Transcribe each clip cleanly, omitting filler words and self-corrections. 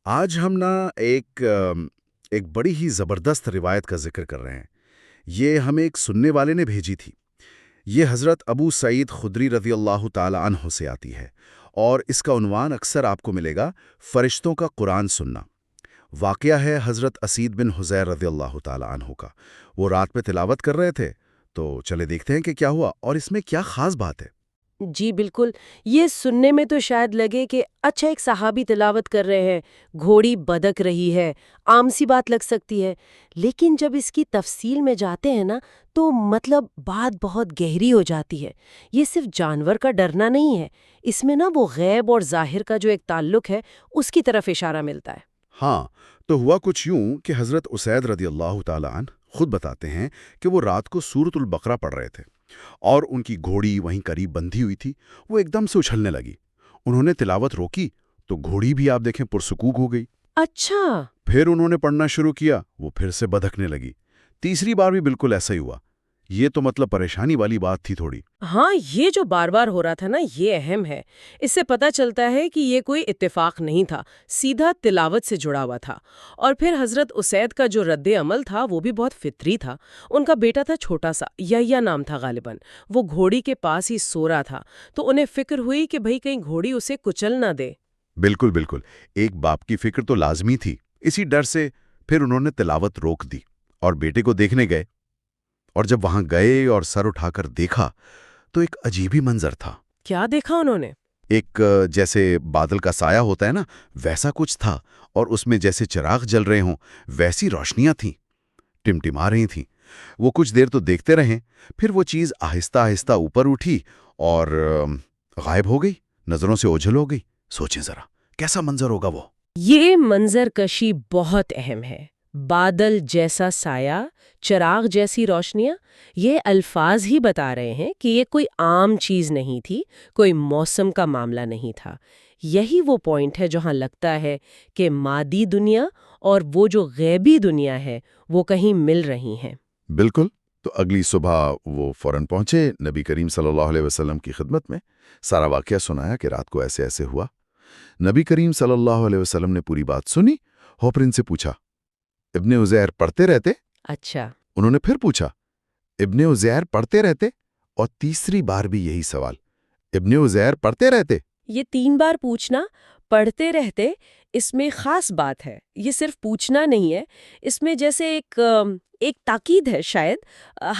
آج ہم ایک بڑی ہی زبردست روایت کا ذکر کر رہے ہیں۔ یہ ہمیں ایک سننے والے نے بھیجی تھی۔ یہ حضرت ابو سعید خدری رضی اللہ تعالی عنہ سے آتی ہے، اور اس کا عنوان اکثر آپ کو ملے گا فرشتوں کا قرآن سننا۔ واقعہ ہے حضرت اسید بن حضیر رضی اللہ تعالی عنہ کا۔ وہ رات میں تلاوت کر رہے تھے، تو چلے دیکھتے ہیں کہ کیا ہوا اور اس میں کیا خاص بات ہے۔ جی بالکل، یہ سننے میں تو شاید لگے کہ اچھا ایک صحابی تلاوت کر رہے ہیں، گھوڑی بدک رہی ہے، عام سی بات لگ سکتی ہے، لیکن جب اس کی تفصیل میں جاتے ہیں نا تو مطلب بات بہت گہری ہو جاتی ہے۔ یہ صرف جانور کا ڈرنا نہیں ہے، اس میں نا وہ غیب اور ظاہر کا جو ایک تعلق ہے اس کی طرف اشارہ ملتا ہے۔ ہاں، تو ہوا کچھ یوں کہ حضرت اسید رضی اللہ تعالی عنہ خود بتاتے ہیں کہ وہ رات کو سورۃ البقرہ پڑھ رہے تھے، اور ان کی گھوڑی وہیں قریب بندھی ہوئی تھی۔ وہ ایک دم سے اچھلنے لگی۔ انہوں نے تلاوت روکی تو گھوڑی بھی آپ دیکھیں پرسکون ہو گئی۔ اچھا، پھر انہوں نے پڑھنا شروع کیا، وہ پھر سے بدکنے لگی۔ تیسری بار بھی بالکل ایسا ہی ہوا۔ یہ تو مطلب پریشانی والی بات تھی تھوڑی۔ ہاں یہ جو بار بار ہو رہا تھا نا یہ اہم ہے۔ اس سے پتہ چلتا ہے کہ یہ کوئی اتفاق نہیں تھا، سیدھا تلاوت سے جڑا ہوا تھا۔ اور پھر حضرت اسید کا جو رد عمل تھا وہ بھی بہت فطری تھا۔ ان کا بیٹا تھا چھوٹا سا، یحییٰ نام تھا غالباً، وہ گھوڑی کے پاس ہی سو رہا تھا، تو انہیں فکر ہوئی کہ بھئی کہیں گھوڑی اسے کچل نہ دے۔ بالکل بالکل، ایک باپ کی فکر تو لازمی تھی۔ اسی ڈر سے پھر انہوں نے تلاوت روک دی اور بیٹے کو دیکھنے گئے۔ اور جب وہاں گئے اور سر اٹھا کر دیکھا تو ایک عجیب ہی منظر تھا۔ کیا دیکھا انہوں نے؟ ایک جیسے بادل کا سایہ ہوتا ہے نا، ویسا کچھ تھا، اور اس میں جیسے چراغ جل رہے ہوں ویسی روشنیاں تھیں، ٹمٹما رہی تھیں۔ وہ کچھ دیر تو دیکھتے رہے، پھر وہ چیز آہستہ آہستہ اوپر اٹھی اور غائب ہو گئی، نظروں سے اوجھل ہو گئی۔ سوچیں ذرا کیسا منظر ہوگا وہ۔ یہ منظر کشی بہت اہم ہے۔ بادل جیسا سایہ، چراغ جیسی روشنیاں، یہ الفاظ ہی بتا رہے ہیں کہ یہ کوئی عام چیز نہیں تھی، کوئی موسم کا معاملہ نہیں تھا۔ یہی وہ پوائنٹ ہے جہاں لگتا ہے کہ مادی دنیا اور وہ جو غیبی دنیا ہے وہ کہیں مل رہی ہیں۔ بالکل۔ تو اگلی صبح وہ فوراً پہنچے نبی کریم صلی اللہ علیہ وسلم کی خدمت میں، سارا واقعہ سنایا کہ رات کو ایسے ایسے ہوا۔ نبی کریم صلی اللہ علیہ وسلم نے پوری بات سنی، اور پھر ان سے پوچھا، ابن عزیر پڑھتے رہتے؟ اچھا، انہوں نے پھر پوچھا، ابن عزیر پڑھتے رہتے؟ اور تیسری بار بھی یہی سوال، ابن عزیر پڑھتے رہتے؟ یہ 3 بار پوچھنا، پڑھتے رہتے، اس میں خاص بات ہے۔ یہ صرف پوچھنا نہیں ہے، اس میں جیسے ایک تاکید ہے، شاید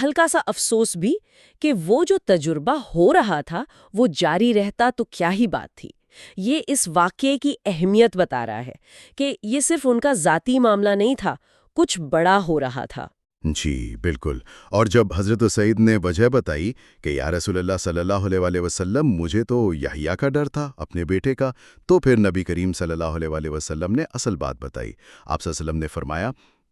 ہلکا سا افسوس بھی، کہ وہ جو تجربہ ہو رہا تھا وہ جاری رہتا تو کیا ہی بات تھی۔ یہ اس واقعے کی اہمیت بتا رہا ہے کہ یہ صرف ان کا ذاتی معاملہ نہیں تھا، کچھ بڑا ہو رہا تھا۔ جی بالکل۔ اور جب حضرت سعید نے وجہ بتائی کہ یا رسول اللہ صلی اللہ علیہ وآلہ وسلم، مجھے تو یحییٰ کا ڈر تھا، اپنے بیٹے کا، تو پھر نبی کریم صلی اللہ علیہ وآلہ وسلم نے اصل بات بتائی۔ آپ صلی اللہ علیہ وسلم نے فرمایا،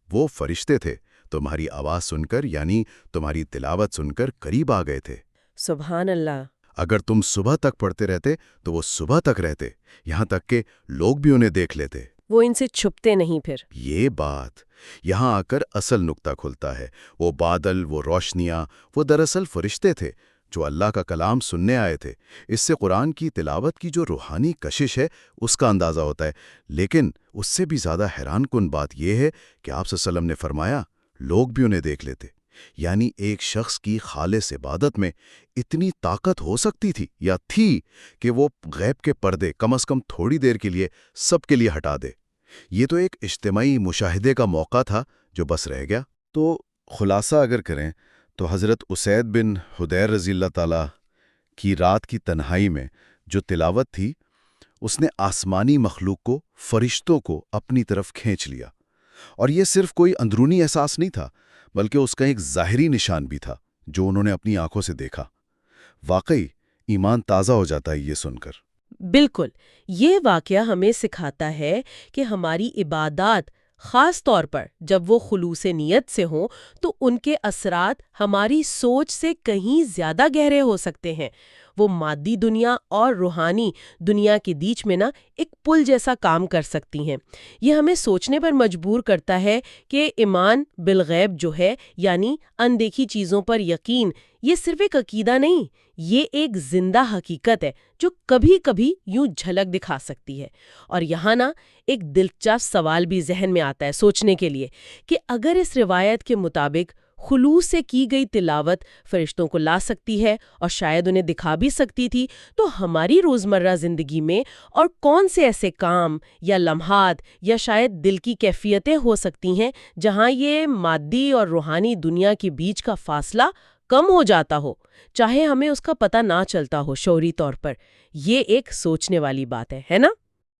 وہ فرشتے تھے، تمہاری آواز سن کر، یعنی تمہاری تلاوت سن کر قریب آ گئے تھے۔ سبحان اللہ۔ اگر تم صبح تک پڑھتے رہتے تو وہ صبح تک رہتے، یہاں تک کہ لوگ بھی انہیں دیکھ لیتے۔ وہ ان سے چھپتے نہیں پھر۔ یہ بات یہاں آ کر اصل نکتہ کھلتا ہے۔ وہ بادل، وہ روشنیاں، وہ دراصل فرشتے تھے جو اللہ کا کلام سننے آئے تھے۔ اس سے قرآن کی تلاوت کی جو روحانی کشش ہے اس کا اندازہ ہوتا ہے۔ لیکن اس سے بھی زیادہ حیران کن بات یہ ہے کہ آپ صلی اللہ علیہ وسلم نے فرمایا، لوگ بھی انہیں دیکھ لیتے۔ یعنی ایک شخص کی خالص عبادت میں اتنی طاقت ہو سکتی تھی یا تھی کہ وہ غیب کے پردے کم از کم تھوڑی دیر کے لیے سب کے لیے ہٹا دے۔ یہ تو ایک اجتماعی مشاہدے کا موقع تھا جو بس رہ گیا۔ تو خلاصہ اگر کریں تو حضرت اسید بن حضیر رضی اللہ تعالیٰ کی رات کی تنہائی میں جو تلاوت تھی، اس نے آسمانی مخلوق کو، فرشتوں کو اپنی طرف کھینچ لیا۔ اور یہ صرف کوئی اندرونی احساس نہیں تھا، بلکہ اس کا ایک ظاہری نشان بھی تھا جو انہوں نے اپنی آنکھوں سے دیکھا۔ واقعی ایمان تازہ ہو جاتا ہے یہ سن کر۔ بالکل، یہ واقعہ ہمیں سکھاتا ہے کہ ہماری عبادات، خاص طور پر جب وہ خلوص نیت سے ہوں، تو ان کے اثرات ہماری سوچ سے کہیں زیادہ گہرے ہو سکتے ہیں۔ وہ مادی دنیا اور روحانی دنیا کے بیچ میں نا ایک پل جیسا کام کر سکتی ہیں۔ یہ ہمیں سوچنے پر مجبور کرتا ہے کہ ایمان بالغیب جو ہے، یعنی اندیکھی چیزوں پر یقین، یہ صرف ایک عقیدہ نہیں، یہ ایک زندہ حقیقت ہے جو کبھی کبھی یوں جھلک دکھا سکتی ہے۔ اور یہاں نا ایک دلچسپ سوال بھی ذہن میں آتا ہے سوچنے کے لیے کہ اگر اس روایت کے مطابق خلوص سے کی گئی تلاوت فرشتوں کو لا سکتی ہے اور شاید انہیں دکھا بھی سکتی تھی، تو ہماری روزمرہ زندگی میں اور کون سے ایسے کام یا لمحات یا شاید دل کی کیفیتیں ہو سکتی ہیں جہاں یہ مادی اور روحانی دنیا کے بیچ کا فاصلہ کم ہو جاتا ہو، چاہے ہمیں اس کا پتہ نہ چلتا ہو شعوری طور پر۔ یہ ایک سوچنے والی بات ہے نا؟